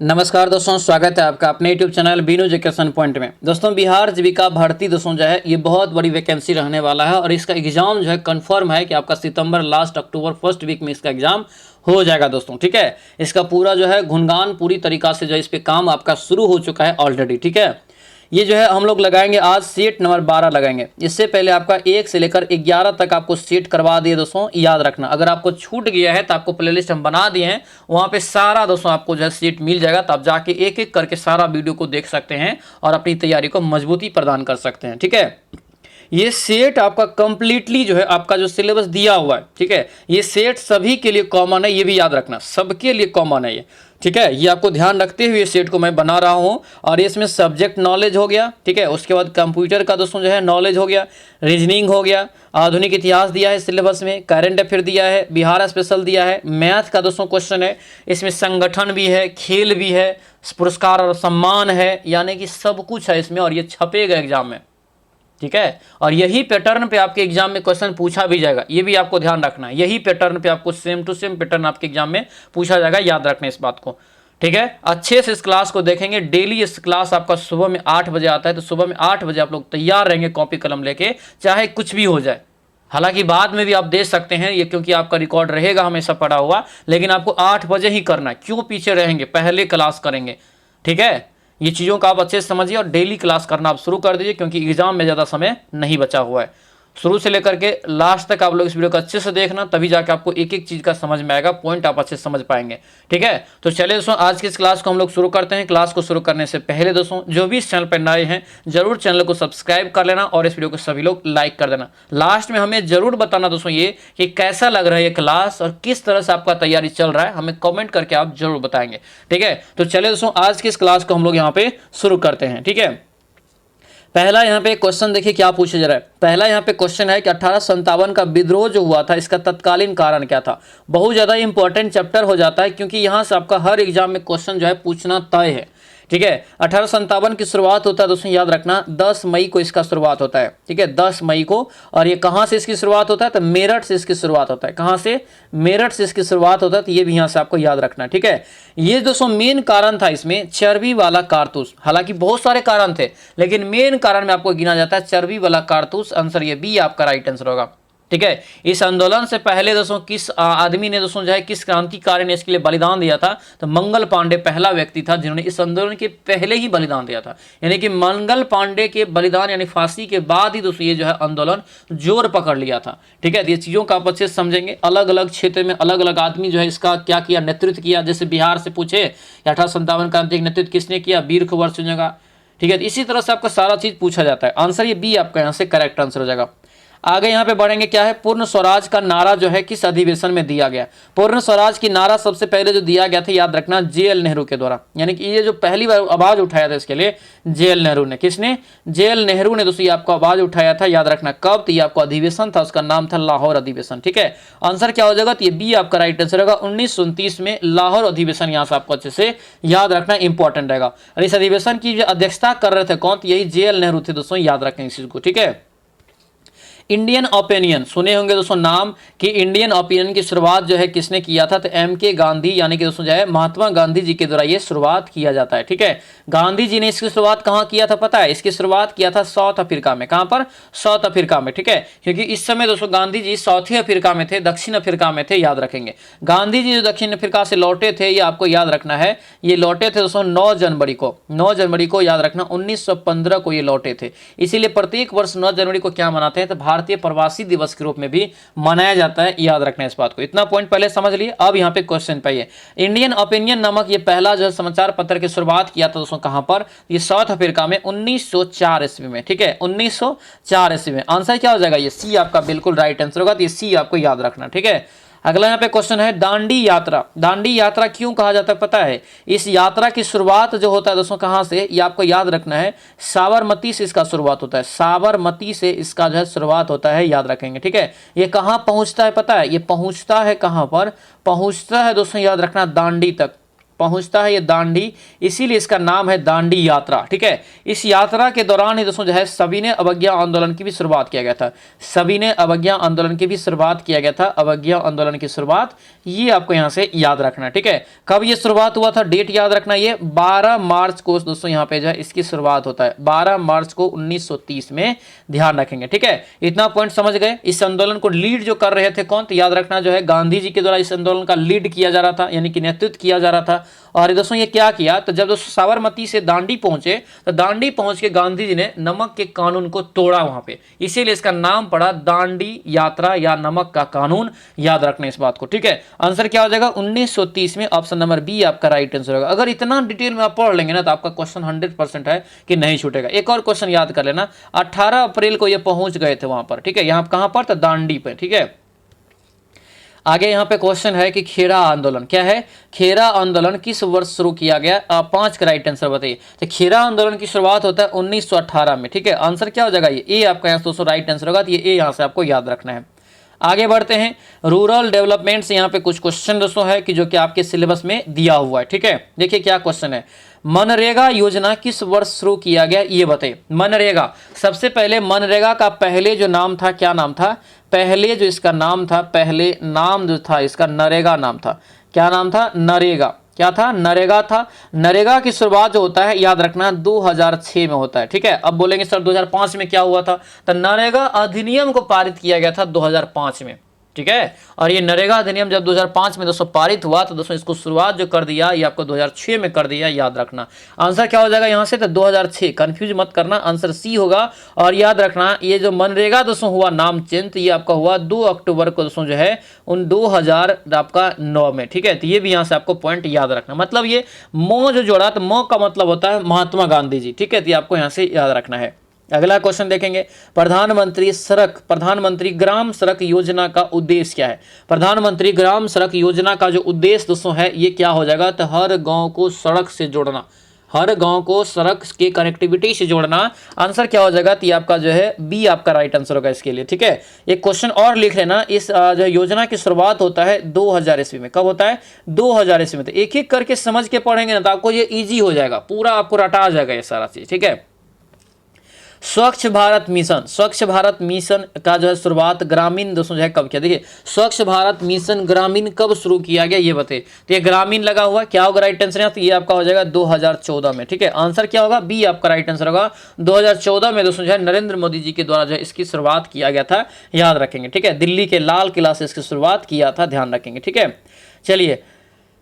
नमस्कार दोस्तों, स्वागत है आपका अपने YouTube channel Binu education point में। दोस्तों, बिहार जीविका भर्ती दोस्तों जो है ये बहुत बड़ी वैकेंसी रहने वाला है और इसका एग्जाम जो है कंफर्म है कि आपका सितंबर लास्ट अक्टूबर फर्स्ट वीक में इसका एग्जाम हो जाएगा दोस्तों। ठीक है, इसका पूरा जो है गुणगान पूरी तरीका से जो है इस पे काम आपका शुरू हो चुका है ऑलरेडी। ठीक है, ये जो है हम लोग लगाएंगे आज सीट नंबर 12 लगाएंगे। इससे पहले आपका 1 से लेकर 11 तक आपको सीट करवा दिए दोस्तों, याद रखना। अगर आपको छूट गया है तो आपको प्लेलिस्ट हम बना दिए हैं, वहाँ पे सारा दोस्तों आपको जो है सीट मिल जाएगा। तो आप जाके एक एक करके सारा वीडियो को देख सकते हैं और अपनी तैयारी को मजबूती प्रदान कर सकते हैं। ठीक है, ये सेट आपका कंप्लीटली जो है आपका जो सिलेबस दिया हुआ है, ठीक है, ये सेट सभी के लिए कॉमन है, ये भी याद रखना, सबके लिए कॉमन है ये। ठीक है, ये आपको ध्यान रखते हुए सेट को मैं बना रहा हूँ। और इसमें सब्जेक्ट नॉलेज हो गया, ठीक है, उसके बाद कंप्यूटर का दोस्तों जो है नॉलेज हो गया, रीजनिंग हो गया, आधुनिक इतिहास दिया है सिलेबस में, करंट अफेयर दिया है, बिहार स्पेशल दिया है, मैथ का दोस्तों क्वेश्चन है, इसमें संगठन भी है, खेल भी है, पुरस्कार और सम्मान है, यानी कि सब कुछ है इसमें और ये छपेगा एग्जाम में। ठीक है, और यही पैटर्न पे आपके एग्जाम में क्वेश्चन पूछा भी जाएगा, ये भी आपको ध्यान रखना है। यही पैटर्न पे आपको सेम टू सेम पैटर्न आपके एग्जाम में पूछा जाएगा, याद रखना इस बात को। ठीक है, अच्छे से इस क्लास को देखेंगे। डेली इस क्लास आपका सुबह में 8 बजे आता है, तो सुबह में 8 बजे आप लोग तैयार रहेंगे कॉपी कलम लेके, चाहे कुछ भी हो जाए। हालांकि बाद में भी आप दे सकते हैं ये, क्योंकि आपका रिकॉर्ड रहेगा हमेशा पड़ा हुआ, लेकिन आपको 8 बजे ही करना है। क्यों पीछे रहेंगे, पहले क्लास करेंगे। ठीक है, ये चीज़ों का आप अच्छे से समझिए और डेली क्लास करना आप शुरू कर दीजिए, क्योंकि एग्जाम में ज़्यादा समय नहीं बचा हुआ है। शुरू से लेकर के लास्ट तक आप लोग इस वीडियो को अच्छे से देखना, तभी जाके आपको एक एक चीज़ का समझ में आएगा, पॉइंट आप अच्छे से समझ पाएंगे। ठीक है, तो चलिए दोस्तों आज की इस क्लास को हम लोग शुरू करते हैं। क्लास को शुरू करने से पहले दोस्तों जो भी इस चैनल पर नए हैं जरूर चैनल को सब्सक्राइब कर लेना और इस वीडियो को सभी लोग लाइक कर देना। लास्ट में हमें जरूर बताना दोस्तों ये कि कैसा लग रहा है ये क्लास और किस तरह से आपका तैयारी चल रहा है, हमें कॉमेंट करके आप जरूर बताएंगे। ठीक है, तो चलिए दोस्तों आज की इस क्लास को हम लोग यहाँ पे शुरू करते हैं। ठीक है, पहला यहाँ पे क्वेश्चन देखिए क्या पूछा जा रहा है। पहला यहाँ पे क्वेश्चन है कि 1857 का विद्रोह जो हुआ था इसका तत्कालीन कारण क्या था। बहुत ज़्यादा इंपॉर्टेंट चैप्टर हो जाता है, क्योंकि यहाँ से आपका हर एग्जाम में क्वेश्चन जो है पूछना तय है। ठीक है, 1857 की शुरुआत होता है दोस्तों, याद रखना 10 मई को इसका शुरुआत होता है। ठीक है, 10 मई को। और ये कहाँ से इसकी शुरुआत होता है, तो मेरठ से इसकी शुरुआत होता है। कहाँ से, मेरठ से इसकी शुरुआत होता है, तो ये भी यहाँ से आपको याद रखना है। ठीक है, ये दोस्तों मेन कारण था इसमें चर्बी वाला कारतूस। हालांकि बहुत सारे कारण थे, लेकिन मेन कारण में आपको गिना जाता है चर्बी वाला कारतूस। आंसर ये बी आपका राइट आंसर होगा। ठीक है, इस आंदोलन से पहले दोस्तों किस आदमी ने दोस्तों जो है, किस क्रांतिकारी ने इसके लिए बलिदान दिया था, तो मंगल पांडे पहला व्यक्ति था जिन्होंने इस आंदोलन के पहले ही बलिदान दिया था। यानी कि मंगल पांडे के बलिदान यानी फांसी के बाद ही दोस्तों ये जो है आंदोलन जोर पकड़ लिया था। ठीक है, ये चीज़ों का आप अच्छे से समझेंगे। अलग अलग क्षेत्र में अलग अलग आदमी जो है इसका क्या किया, नेतृत्व किया। जैसे बिहार से पूछे 1857 क्रांति नेतृत्व किसने किया, वीर कुंवर सिंह का। ठीक है, इसी तरह से आपका सारा चीज पूछा जाता है। आंसर ये बी आपका यहाँ से करेक्ट आंसर हो जाएगा। आगे यहाँ पे बढ़ेंगे, क्या है, पूर्ण स्वराज का नारा जो है किस अधिवेशन में दिया गया। पूर्ण स्वराज की नारा सबसे पहले जो दिया गया था, याद रखना, जेएल नेहरू के द्वारा। यानी कि ये जो पहली बार आवाज उठाया था इसके लिए जेएल नेहरू ने। किसने, जेएल नेहरू ने दोस्तों ये आपको आवाज उठाया था, याद रखना। कब, तो ये आपको अधिवेशन था, उसका नाम था लाहौर अधिवेशन। ठीक है, आंसर क्या हो जाएगा, तो ये बी आपका राइट आंसर होगा। 1929 में लाहौर अधिवेशन यहाँ से आपको अच्छे से याद रखना इंपॉर्टेंट रहेगा। और इस अधिवेशन की अध्यक्षता कर रहे थे कौन, यही जेएल नेहरू थे दोस्तों, याद रखें इस चीज को। ठीक है, इंडियन ओपिनियन सुने होंगे दोस्तों नाम, कि इंडियन ओपिनियन की शुरुआत जो है किसने किया था, तो एम.के. गांधी यानी कि दोस्तों जो है महात्मा गांधी जी के द्वारा ये शुरुआत किया जाता है। ठीक है, गांधी जी ने इसकी शुरुआत कहाँ किया था पता है, इसकी शुरुआत किया था साउथ अफ्रीका में। कहाँ पर, साउथ अफ्रीका में। ठीक है, क्योंकि इस समय दोस्तों गांधी जी साउथ अफ्रीका में थे, दक्षिण अफ्रीका में थे, याद रखेंगे। गांधी जी जो दक्षिण अफ्रीका से लौटे थे, ये आपको याद रखना है, ये लौटे थे दोस्तों 9 जनवरी को। 9 जनवरी को याद रखना, 1915 को ये लौटे थे। इसीलिए प्रत्येक वर्ष 9 जनवरी को क्या मनाते हैं, तो भारतीय प्रवासी दिवस के रूप में भी मनाया जाता है, याद रखना इस बात को। इतना पॉइंट पहले समझ लिए। अब यहाँ पे क्वेश्चन पे है, इंडियन ओपिनियन नामक ये पहला जो समाचार पत्र की शुरुआत किया था दोस्तों कहां पर, ये साउथ अफ्रीका में 1904 ईस्वी में। ठीक है, 1904 ईस्वी में। आंसर क्या हो जाएगा, ये सी आपका बिल्कुल राइट आंसर होगा, तो ये सी आपको याद रखना। ठीक है, अगला यहाँ पे क्वेश्चन है, दांडी यात्रा। दांडी यात्रा क्यों कहा जाता है पता है, इस यात्रा की शुरुआत जो होता है दोस्तों कहाँ से, ये आपको याद रखना है, साबरमती से इसका शुरुआत होता है। साबरमती से इसका जो है शुरुआत होता है, याद रखेंगे। ठीक है, ये कहाँ पहुंचता है पता है, ये पहुंचता है कहाँ पर, पहुंचता है दोस्तों याद रखना दांडी तक। पहुंचता है ये दांडी, इसीलिए इसका नाम है दांडी यात्रा। ठीक है, इस यात्रा के दौरान ही दोस्तों जो है सविनय अवज्ञा आंदोलन की भी शुरुआत किया गया था। सविनय अवज्ञा आंदोलन की भी शुरुआत किया गया था। अवज्ञा आंदोलन की शुरुआत ये आपको यहां से याद रखना है। ठीक है, कब ये शुरुआत हुआ था, डेट याद रखना, ये 12 मार्च को दोस्तों यहां पे जो है इसकी शुरुआत होता है, 12 मार्च को 1930 में, ध्यान रखेंगे। ठीक है, इतना पॉइंट समझ गए। इस आंदोलन को लीड जो कर रहे थे कौन, तो याद रखना जो है गांधी जी के द्वारा इस आंदोलन का लीड किया जा रहा था, यानी कि नेतृत्व किया जा रहा था। और दोस्तों ये क्या किया, तो जब दोस्तों साबरमती से दांडी पहुंचे, तो दांडी पहुंच के गांधी जी ने नमक के कानून को तोड़ा वहां पे, इसीलिए इसका नाम पड़ा दांडी यात्रा या नमक का कानून। याद रखना इस बात को। ठीक है, आंसर क्या हो जाएगा 1930 में, ऑप्शन नंबर बी आपका राइट आंसर होगा। अगर इतना डिटेल में आप पढ़ लेंगे ना तो आपका क्वेश्चन 100% है कि नहीं छूटेगा। एक और क्वेश्चन याद कर लेना, 18 अप्रैल को ये पहुंच गए थे वहां पर। ठीक है, यहां कहां पर, तो दांडी पे। ठीक है, आगे यहाँ पे क्वेश्चन है कि खेरा आंदोलन क्या है, खेरा आंदोलन किस वर्ष शुरू किया गया, आप 5 का राइट आंसर बताइए। तो खेरा आंदोलन की शुरुआत होता है 1918 में। ठीक है, आंसर क्या हो जाएगा, ये ए आपका यहाँ दोस्तों राइट आंसर होगा, तो ये ए यहाँ से आपको याद रखना है। आगे बढ़ते हैं, रूरल डेवलपमेंट से यहाँ पे कुछ क्वेश्चन दोस्तों है कि जो कि आपके सिलेबस में दिया हुआ है। ठीक है, देखिए क्या क्वेश्चन है, मनरेगा योजना किस वर्ष शुरू किया गया, ये बताइए। मनरेगा, सबसे पहले मनरेगा का पहले जो नाम था, क्या नाम था, पहले जो इसका नाम था, पहले नाम जो था इसका नरेगा नाम था। क्या नाम था, नरेगा। क्या था, नरेगा था। नरेगा की शुरुआत जो होता है याद रखना 2006 में होता है। ठीक है, अब बोलेंगे सर 2005 में क्या हुआ था, तो नरेगा अधिनियम को पारित किया गया था 2005 में। ठीक है, और ये नरेगा अधिनियम जब 2005 में दोस्तों पारित हुआ तो दोस्तों इसको शुरुआत जो कर दिया ये आपको 2006 में कर दिया, याद रखना। आंसर क्या हो जाएगा यहाँ से, तो 2006, कंफ्यूज मत करना, आंसर सी होगा। और याद रखना ये जो मनरेगा दोस्तों हुआ नाम चेंज, तो ये आपका हुआ 2 अक्टूबर को दोस्तों जो है उन 2009 में। ठीक है, तो ये भी यहाँ से आपको पॉइंट याद रखना, मतलब ये मो जो जोड़ा, तो मो का मतलब होता है महात्मा गांधी जी। ठीक है, तो ये आपको यहाँ से याद रखना है। अगला क्वेश्चन देखेंगे, प्रधानमंत्री ग्राम सड़क योजना का उद्देश्य क्या है। प्रधानमंत्री ग्राम सड़क योजना का जो उद्देश्य दोस्तों है ये क्या हो जाएगा, तो हर गांव को सड़क से जोड़ना, हर गांव को सड़क के कनेक्टिविटी से जोड़ना। आंसर क्या हो जाएगा, तो ये आपका जो है बी आपका राइट आंसर होगा इसके लिए। ठीक है, एक क्वेश्चन और लिख लेना, इस जो योजना की शुरुआत होता है 2000 ईस्वी में। कब होता है, 2000 ईस्वी में। तो एक एक करके समझ के पढ़ेंगे ना तो आपको ये ईजी हो जाएगा, पूरा आपको रटा आ जाएगा ये सारा चीज। ठीक है, स्वच्छ भारत मिशन, स्वच्छ भारत मिशन का जो है शुरुआत ग्रामीण दोस्तों जो है कब किया, देखिए स्वच्छ भारत मिशन ग्रामीण कब शुरू किया गया ये बताइए। तो ये ग्रामीण लगा हुआ क्या होगा राइट आंसर यहाँ, तो ये आपका हो जाएगा 2014 में। ठीक है, आंसर क्या होगा, बी आपका राइट आंसर होगा। 2014 में दोस्तों जो है नरेंद्र मोदी जी के द्वारा जो है इसकी शुरुआत किया गया था, याद रखेंगे। ठीक है, दिल्ली के लाल किला से इसकी शुरुआत किया था, ध्यान रखेंगे। ठीक है, चलिए,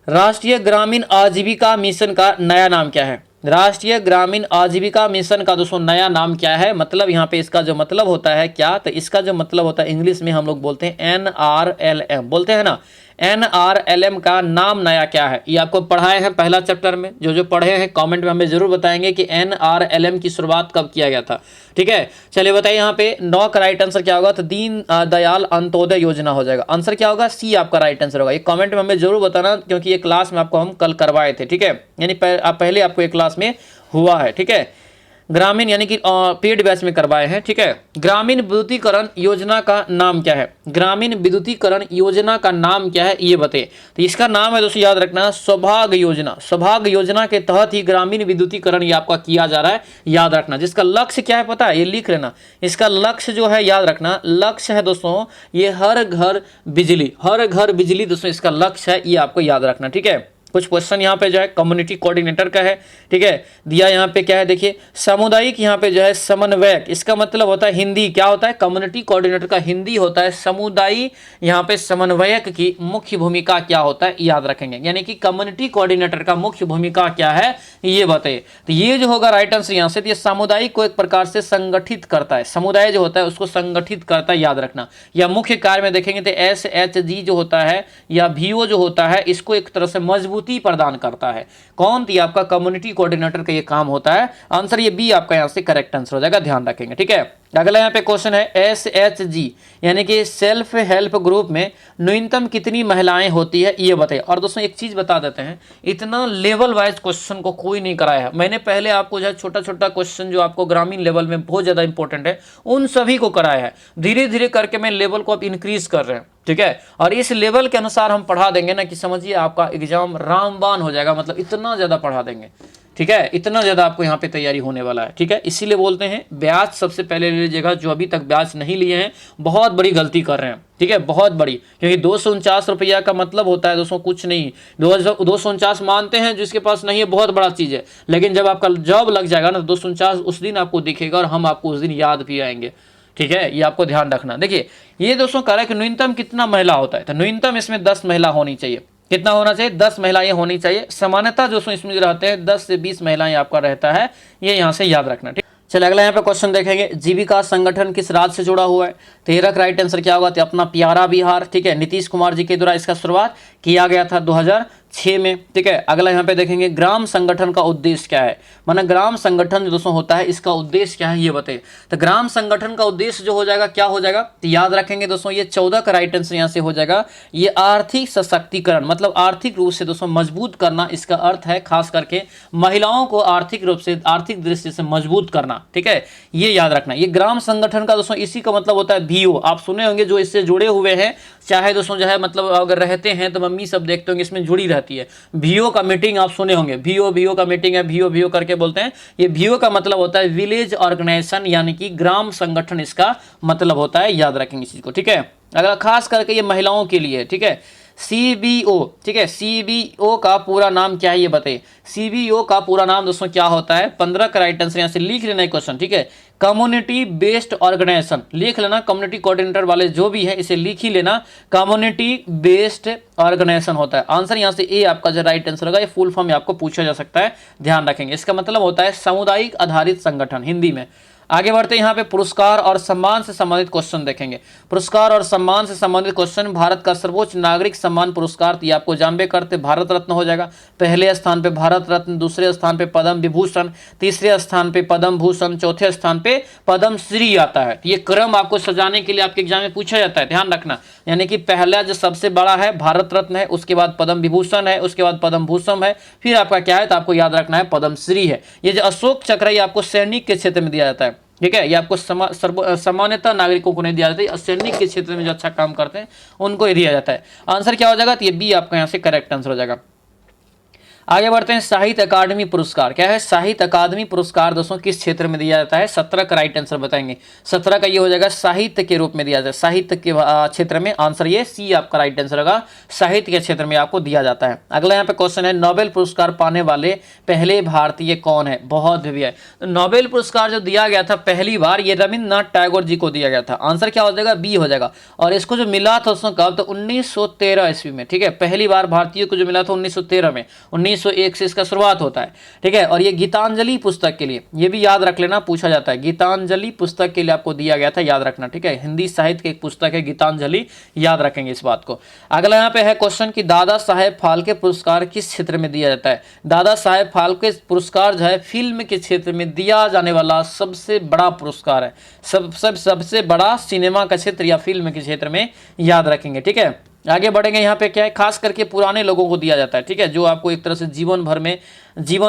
राष्ट्रीय ग्रामीण आजीविका मिशन का नया नाम क्या है, राष्ट्रीय ग्रामीण आजीविका मिशन का दोस्तों नया नाम क्या है, मतलब यहाँ पे इसका जो मतलब होता है क्या, तो इसका जो मतलब होता है इंग्लिश में हम लोग बोलते हैं NRLM, बोलते हैं ना, NRLM का नाम नया क्या है, ये आपको पढ़ाए हैं पहला चैप्टर में। जो जो पढ़े हैं कमेंट में हमें जरूर बताएंगे कि NRLM की शुरुआत कब किया गया था। ठीक है, चलिए बताइए यहाँ पे 9 का राइट आंसर क्या होगा, तो दीन दयाल अंत्योदय योजना हो जाएगा। आंसर क्या होगा, सी आपका राइट आंसर होगा। ये कमेंट में हमें जरूर बताना, क्योंकि ये क्लास में आपको हम कल करवाए थे। ठीक है, यानी पहले आपको एक क्लास में हुआ है। ठीक है, ग्रामीण यानी कि पेड बैच में करवाए हैं। ठीक है, ग्रामीण विद्युतीकरण योजना का नाम क्या है, ग्रामीण विद्युतीकरण योजना का नाम क्या है ये बताइए। तो इसका नाम है दोस्तों याद रखना सौभाग्य योजना। सौभाग्य योजना के तहत ही ग्रामीण विद्युतीकरण ये आपका किया जा रहा है, याद रखना। जिसका लक्ष्य क्या है पता है, ये लिख लेना, इसका लक्ष्य जो है याद रखना, लक्ष्य है दोस्तों ये हर घर बिजली, हर घर बिजली दोस्तों इसका लक्ष्य है, ये आपको याद रखना। ठीक है, कुछ क्वेश्चन यहाँ पे जो है कम्युनिटी कोऑर्डिनेटर का है। ठीक है, दिया यहाँ पे क्या है, देखिए सामुदायिक यहाँ पे जो है समन्वयक, इसका मतलब होता है हिंदी, क्या होता है, कम्युनिटी कोऑर्डिनेटर का हिंदी होता है समुदायी। यहाँ पे समन्वयक की मुख्य भूमिका क्या होता है याद रखेंगे, यानी कि कम्युनिटी कोऑर्डिनेटर का मुख्य भूमिका क्या है ये बताइए। तो ये जो होगा राइट आंसर यहाँ से, तो ये सामुदायिक को एक प्रकार से संगठित करता है, समुदाय जो होता है उसको संगठित करता है, याद रखना। या मुख्य कार्य में देखेंगे तो SHG जो होता है या VO जो होता है, इसको एक तरह से मजबूत प्रदान करता है। कौन, तो आपका कम्युनिटी कोऑर्डिनेटर का ये काम होता है। आंसर ये बी आपका यहां से करेक्ट आंसर हो जाएगा, ध्यान रखेंगे। ठीक है, अगला यहाँ पे क्वेश्चन है SHG यानी कि सेल्फ हेल्प ग्रुप में न्यूनतम कितनी महिलाएं होती है ये बताइए। और दोस्तों एक चीज़ बता देते हैं, इतना लेवल वाइज क्वेश्चन को कोई नहीं कराया है। मैंने पहले आपको जो है छोटा छोटा क्वेश्चन जो आपको ग्रामीण लेवल में बहुत ज़्यादा इंपॉर्टेंट है उन सभी को कराया है। धीरे धीरे करके मैं लेवल को अब इंक्रीज कर रहे हैं, ठीक है। और इस लेवल के अनुसार हम पढ़ा देंगे ना कि समझिए आपका एग्जाम रामबाण हो जाएगा, मतलब इतना ज़्यादा पढ़ा देंगे, ठीक है। इतना ज़्यादा आपको यहाँ पे तैयारी होने वाला है, ठीक है। इसीलिए बोलते हैं ब्याज सबसे पहले ले लीजिएगा। जो अभी तक ब्याज नहीं लिए हैं बहुत बड़ी गलती कर रहे हैं, ठीक है, बहुत बड़ी। क्योंकि 249 रुपया का मतलब होता है दोस्तों कुछ नहीं। 249 मानते हैं जिसके पास नहीं है बहुत बड़ा चीज़ है, लेकिन जब आपका जॉब लग जाएगा ना 249 उस दिन आपको दिखेगा और हम आपको उस दिन याद भी आएंगे, ठीक है। ये आपको ध्यान रखना। देखिए ये दोस्तों कह रहा है कि न्यूनतम कितना महिला होता है, तो न्यूनतम इसमें 10 महिला होनी चाहिए। कितना होना चाहिए? 10 महिलाएं होनी चाहिए। सामान्यतः दोस्तों इसमें जो रहते हैं 10 से 20 महिलाएं आपका रहता है, ये यहाँ से याद रखना, ठीक। चलिए अगला यहाँ पे क्वेश्चन देखेंगे, जीविका संगठन किस राज्य से जुड़ा हुआ है? तो ये राइट आंसर क्या होगा? तो अपना प्यारा बिहार, ठीक है। नीतीश कुमार जी के द्वारा इसका शुरुआत किया गया था 2006 में, ठीक है। अगला यहाँ पे देखेंगे ग्राम संगठन का उद्देश्य क्या है, माना ग्राम संगठन जो दोस्तों होता है इसका उद्देश्य क्या है ये बताइए। तो ग्राम संगठन का उद्देश्य जो हो जाएगा क्या हो जाएगा, तो याद रखेंगे दोस्तों ये 14 का राइट आंसर यहाँ से हो जाएगा। ये आर्थिक सशक्तिकरण, मतलब आर्थिक रूप से दोस्तों मजबूत करना, इसका अर्थ है खास करके महिलाओं को आर्थिक रूप से, आर्थिक दृष्टि से मजबूत करना, ठीक है। ये याद रखना। ये ग्राम संगठन का दोस्तों इसी का मतलब होता है VO। आप सुने होंगे जो इससे जुड़े हुए हैं, चाहे दोस्तों जो है मतलब अगर रहते हैं तो मम्मी सब देखते होंगे इसमें जुड़ी रहती है। VO का मीटिंग आप सुने होंगे, VO का मीटिंग है, VO करके बोलते हैं। ये VO का मतलब होता है विलेज ऑर्गेनाइजेशन, यानी कि ग्राम संगठन इसका मतलब होता है, याद रखेंगे इस चीज को, ठीक है। अगर खास करके ये महिलाओं के लिए, ठीक है। CBO, ठीक है। CBO का पूरा नाम क्या है ये बताइए। CBO का पूरा नाम दोस्तों क्या होता है? 15 का राइट आंसर यहाँ से लिख लेना क्वेश्चन, ठीक है। कम्युनिटी बेस्ड ऑर्गेनाइजेशन लिख लेना, कम्युनिटी कोऑर्डिनेटर वाले जो भी है इसे लिख ही लेना। कम्युनिटी बेस्ड ऑर्गेनाइजेशन होता है आंसर यहाँ से ए आपका जो राइट आंसर होगा। ये फुल फॉर्म आपको पूछा जा सकता है, ध्यान रखेंगे। इसका मतलब होता है सामुदायिक आधारित संगठन हिंदी में। आगे बढ़ते हैं, यहाँ पे पुरस्कार और सम्मान से संबंधित क्वेश्चन देखेंगे। पुरस्कार और सम्मान से संबंधित क्वेश्चन, भारत का सर्वोच्च नागरिक सम्मान पुरस्कार, ये आपको जानबे करते भारत रत्न हो जाएगा। पहले स्थान पे भारत रत्न, दूसरे स्थान पे पद्म विभूषण, तीसरे स्थान पे पद्म भूषण, चौथे स्थान पे पद्म श्री आता है। ये क्रम आपको सजाने के लिए आपके एग्जाम में पूछा जाता है, ध्यान रखना। यानी कि पहला जो सबसे बड़ा है भारत रत्न है, उसके बाद पद्म विभूषण है, उसके बाद पद्म भूषण है, फिर आपका क्या है तो आपको याद रखना है पद्म श्री है। ये जो अशोक चक्र ये आपको सैनिक के क्षेत्र में दिया जाता है, ठीक है। ये आपको सामान्यतः नागरिकों को नहीं दिया जाता है, सैनिक के क्षेत्र में जो अच्छा काम करते हैं उनको ही दिया जाता है। आंसर क्या हो जाएगा? तो ये बी आपका यहाँ से करेक्ट आंसर हो जाएगा। आगे बढ़ते हैं, साहित्य अकादमी पुरस्कार क्या है? साहित्य अकादमी पुरस्कार दोस्तों किस क्षेत्र में दिया जाता है? 17 का राइट आंसर बताएंगे। 17 का ये हो जाएगा साहित्य के रूप में दिया जाता है, साहित्य के क्षेत्र में। आंसर ये सी आपका राइट आंसर होगा, साहित्य के क्षेत्र में आपको दिया जाता है। अगला यहाँ पे क्वेश्चन है, नोबेल पुरस्कार पाने वाले पहले भारतीय कौन है? बहुत भी है। तो नोबेल पुरस्कार जो दिया गया था पहली बार, ये रविन्द्रनाथ टैगोर जी को दिया गया था। आंसर क्या हो जाएगा? बी हो जाएगा। और इसको जो मिला था उसमें कब? तो 1913 ईस्वी में, ठीक है। पहली बार भारतीय को जो मिला था 1913 में, 1901 से इसका शुरुआत होता है, ठीक है। और ये गीतांजलि पुस्तक के लिए, ये भी याद रख लेना, पूछा जाता है। गीतांजलि पुस्तक के लिए आपको दिया गया था, याद रखना, ठीक है। हिंदी साहित्य की एक पुस्तक है गीतांजलि, याद रखेंगे इस बात को। अगला यहाँ पे है क्वेश्चन कि दादा साहेब फाल्के पुरस्कार किस क्षेत्र में दिया जाता है? दादा साहेब फाल्के पुरस्कार जो है फिल्म के क्षेत्र में दिया जाने वाला सबसे बड़ा पुरस्कार है। सबसे बड़ा सिनेमा का क्षेत्र या फिल्म के क्षेत्र में, याद रखेंगे, ठीक है। आगे बढ़ेंगे, यहाँ पे क्या है, खास करके पुराने लोगों को दिया जाता है, ठीक है, जो आपको एक तरह से जीवन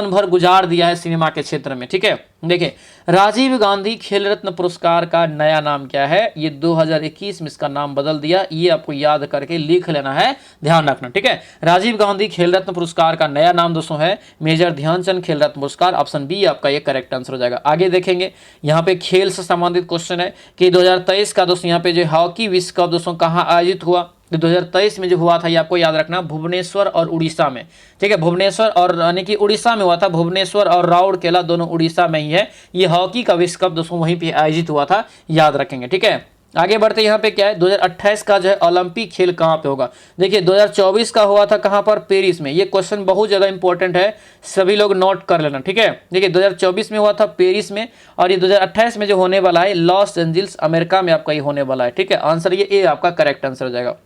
भर गुजार दिया है सिनेमा के क्षेत्र में, ठीक है। देखिए, राजीव गांधी खेल रत्न पुरस्कार का नया नाम क्या है? ये 2021 में इसका नाम बदल दिया, ये आपको याद करके लिख लेना है, ध्यान रखना, ठीक है। राजीव गांधी खेल रत्न पुरस्कार का नया नाम दोस्तों है मेजर ध्यानचंद खेल रत्न पुरस्कार। ऑप्शन बी आपका ये करेक्ट आंसर हो जाएगा। आगे देखेंगे, यहाँ पे खेल से संबंधित क्वेश्चन है कि 2023 का दोस्तों यहाँ पे जो हॉकी विश्व कप दोस्तों कहाँ आयोजित हुआ? तो 2023 में जो हुआ था ये आपको याद रखना, भुवनेश्वर और उड़ीसा में, ठीक है। भुवनेश्वर और यानी कि उड़ीसा में हुआ था, भुवनेश्वर और राउरकेला दोनों उड़ीसा में ही है। ये हॉकी का विश्व कप दोस्तों वहीं पे आयोजित हुआ था, याद रखेंगे, ठीक है। आगे बढ़ते यहाँ पे क्या है, 2028 का जो है ओलंपिक खेल कहाँ पे होगा? देखिए 2024 का हुआ था कहाँ पर? पेरिस में। ये क्वेश्चन बहुत ज़्यादा इंपॉर्टेंट है, सभी लोग नोट कर लेना, ठीक है। देखिए 2024 में हुआ था पेरिस में, और ये 2028 में जो होने वाला है लॉस एंजल्स अमेरिका में आपका ये होने वाला है, ठीक है। आंसर ये ए आपका करेक्ट आंसर हो जाएगा।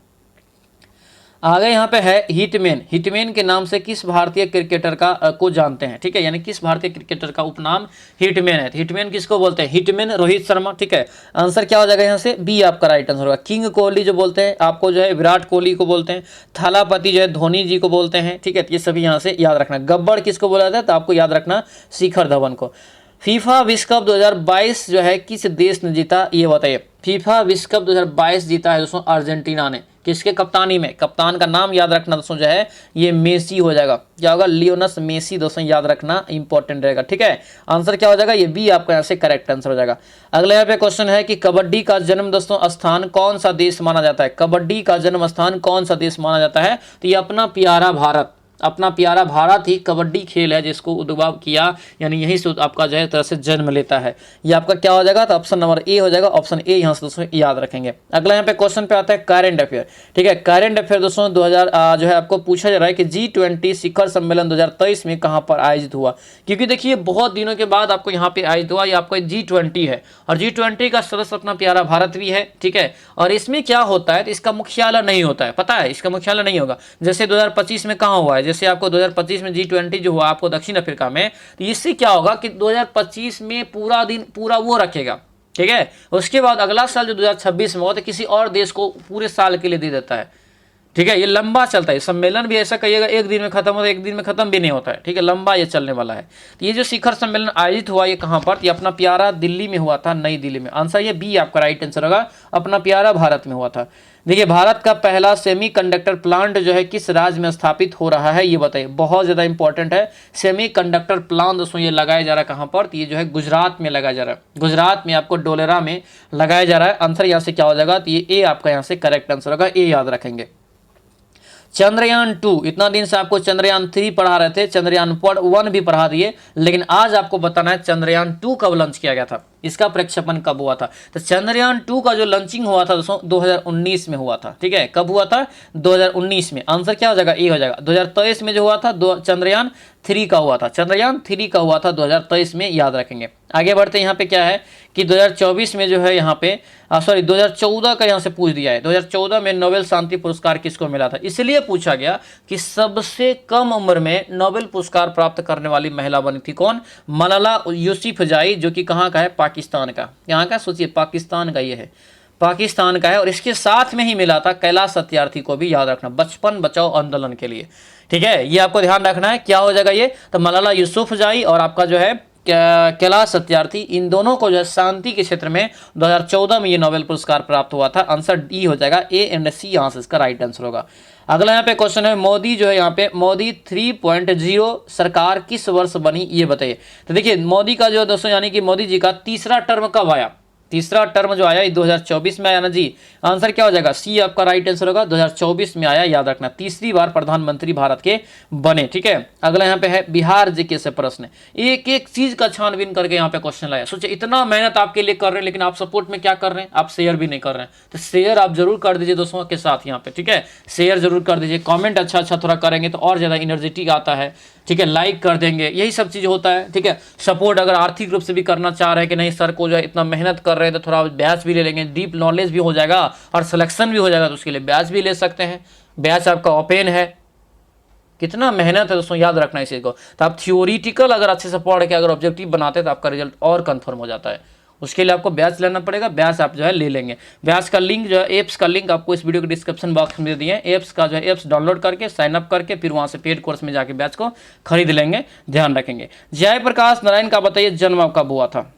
आगे यहाँ पे है हिटमैन। हिटमैन के नाम से किस भारतीय क्रिकेटर का को जानते हैं, ठीक है, यानी किस भारतीय क्रिकेटर का उपनाम हिटमैन है। तो हिटमैन किसको बोलते हैं, हिटमैन रोहित शर्मा, ठीक है। आंसर क्या हो जाएगा यहाँ से, बी आपका राइट आंसर होगा। किंग कोहली जो बोलते हैं आपको जो है विराट कोहली को बोलते हैं। थालापति जो है धोनी जी को बोलते हैं, ठीक है। ये सभी यहाँ से याद रखना। गब्बर किसको बोला जाता है, तो आपको याद रखना शिखर धवन को। फीफा विश्व कप 2022 जो है किस देश ने जीता, ये बताइए। फीफा विश्व कप 2022 जीता है दोस्तों अर्जेंटीना ने। किसके कप्तानी में, कप्तान का नाम याद रखना दोस्तों जो है ये मेसी हो जाएगा। क्या होगा, लियोनस मेसी दोस्तों, याद रखना इंपॉर्टेंट रहेगा, ठीक है। आंसर क्या हो जाएगा, ये बी आपका यहाँ से करेक्ट आंसर हो जाएगा। अगला यहाँ पे क्वेश्चन है कि कबड्डी का जन्म दोस्तों स्थान कौन सा देश माना जाता है। कबड्डी का जन्म स्थान कौन सा देश माना जाता है, तो ये अपना प्यारा भारत। अपना प्यारा भारत ही कबड्डी खेल है जिसको उद्भव किया, यानी यहीं से आपका जो है तरह से जन्म लेता है। ये आपका क्या हो जाएगा, तो ऑप्शन नंबर ए हो जाएगा। ऑप्शन ए यहाँ से दोस्तों याद रखेंगे। अगला यहाँ पे क्वेश्चन पे आता है करंट अफेयर, ठीक है। करंट अफेयर दोस्तों 2000 जो है आपको पूछा जा रहा है कि G20 शिखर सम्मेलन 2023 में कहाँ पर आयोजित हुआ। क्योंकि देखिए बहुत दिनों के बाद आपको यहाँ पे आयोजित हुआ। ये आपको G20 है और G20 का सदस्य अपना प्यारा भारत भी है, ठीक है। और इसमें क्या होता है, तो इसका मुख्यालय नहीं होता है, पता है, इसका मुख्यालय नहीं होगा। जैसे 2025 में कहाँ हुआ है, जैसे आपको 2025 में G20 जो हुआ आपको दक्षिण अफ्रीका में, तो इससे क्या होगा कि 2025 में पूरा दिन पूरा वो रखेगा, ठीक है। उसके बाद अगला साल जो 2026 में होता है किसी और देश को पूरे साल के लिए दे देता है, ठीक है। ये लंबा चलता है सम्मेलन भी, ऐसा कहिएगा एक दिन में खत्म होता है, एक दिन में खत्म भी नहीं होता है, ठीक है। लंबा ये चलने वाला है। तो ये जो शिखर सम्मेलन आयोजित हुआ ये कहाँ पर, ये अपना प्यारा दिल्ली में हुआ था, नई दिल्ली में। आंसर ये बी आपका राइट आंसर होगा, अपना प्यारा भारत में हुआ था। देखिए भारत का पहला सेमीकंडक्टर प्लांट जो है किस राज्य में स्थापित हो रहा है, ये बताइए। बहुत ज्यादा इंपॉर्टेंट है। सेमीकंडक्टर प्लांट दोस्तों ये लगाया जा रहा है कहाँ पर, तो ये जो है गुजरात में लगाया जा रहा है। गुजरात में आपको डोलेरा में लगाया जा रहा है। आंसर यहाँ से क्या हो जाएगा, तो ये ए आपका यहाँ से करेक्ट आंसर होगा, ए याद रखेंगे। चंद्रयान 2, इतना दिन से आपको चंद्रयान 3 पढ़ा रहे थे, चंद्रयान 1 भी पढ़ा दिए, लेकिन आज आपको बताना है चंद्रयान 2 कब लॉन्च किया गया था, इसका प्रक्षेपण कब हुआ था। तो चंद्रयान 2 का जो लॉन्चिंग हुआ था दोस्तों 2019 में हुआ था, ठीक है। कब हुआ था, 2019 में। आंसर क्या हो जाएगा, ए हो जाएगा। 2023 में जो हुआ था चंद्रयान 3 का हुआ था, चंद्रयान 3 का हुआ था 2023 में, याद रखेंगे। आगे बढ़ते यहाँ पे क्या है कि 2024 में जो है यहाँ पे 2014 का यहाँ से पूछ दिया है। 2014 में नोबेल शांति पुरस्कार किसको मिला था, इसलिए पूछा गया कि सबसे कम उम्र में नोबेल पुरस्कार प्राप्त करने वाली महिला बनी थी कौन, मलाला यूसुफजई, जो कि कहाँ का है, पाकिस्तान का। यहाँ का सोचिए, पाकिस्तान का ये है, पाकिस्तान का है। और इसके साथ में ही मिला था कैलाश सत्यार्थी को भी, याद रखना, बचपन बचाओ आंदोलन के लिए, ठीक है। ये आपको ध्यान रखना है। क्या हो जाएगा ये, तो मलाला यूसुफजई और आपका जो है कैलाश सत्यार्थी, इन दोनों को जो है शांति के क्षेत्र में 2014 में ये नोबेल पुरस्कार प्राप्त हुआ था। आंसर डी हो जाएगा, ए एंड सी यहाँ से इसका राइट आंसर होगा। अगला यहाँ पे क्वेश्चन है, मोदी जो है यहाँ पे मोदी 3.0 सरकार किस वर्ष बनी, ये बताइए। तो देखिए मोदी का जो दोस्तों यानी कि मोदी जी का तीसरा टर्म कब आया, तीसरा टर्म जो आया ये 2024 में आया ना जी। आंसर क्या हो जाएगा, सी आपका राइट आंसर होगा, 2024 में आया, याद रखना। तीसरी बार प्रधानमंत्री भारत के बने, ठीक है। अगला यहाँ पे है बिहार जीके से प्रश्न, एक एक चीज का छानबीन करके यहाँ पे क्वेश्चन लाया। सोचे इतना मेहनत आपके लिए कर रहे हैं, लेकिन आप सपोर्ट में क्या कर रहे हैं, आप शेयर भी नहीं कर रहे हैं। तो शेयर आप जरूर कर दीजिए दोस्तों के साथ यहाँ पे, ठीक है। शेयर जरूर कर दीजिए, कॉमेंट अच्छा थोड़ा करेंगे तो और ज्यादा एनर्जेटिक आता है, ठीक है। लाइक कर देंगे, यही सब चीज होता है, ठीक है। सपोर्ट अगर आर्थिक रूप से भी करना चाह रहे हैं कि नहीं सर को जो है इतना मेहनत कर रहे हैं, तो थोड़ा बैच भी ले लेंगे, डीप नॉलेज भी हो जाएगा और सिलेक्शन भी हो जाएगा, तो उसके लिए बैच भी ले सकते हैं। बैच आपका ओपन है। कितना मेहनत है दोस्तों, याद रखना इसी को। तो आप थियोरिटिकल अगर अच्छे से पढ़ के अगर ऑब्जेक्टिव बनाते हैं तो आपका रिजल्ट और कंफर्म हो जाता है। उसके लिए आपको बैच लेना पड़ेगा, बैच आप जो है ले लेंगे। बैच का लिंक जो है, एप्स का लिंक आपको इस वीडियो के डिस्क्रिप्शन बॉक्स में दे दिए। एप्स का जो है एप्स डाउनलोड करके साइन अप करके फिर वहां से पेड कोर्स में जाके बैच को खरीद लेंगे, ध्यान रखेंगे। जयप्रकाश नारायण का बताइए जन्म कब हुआ था।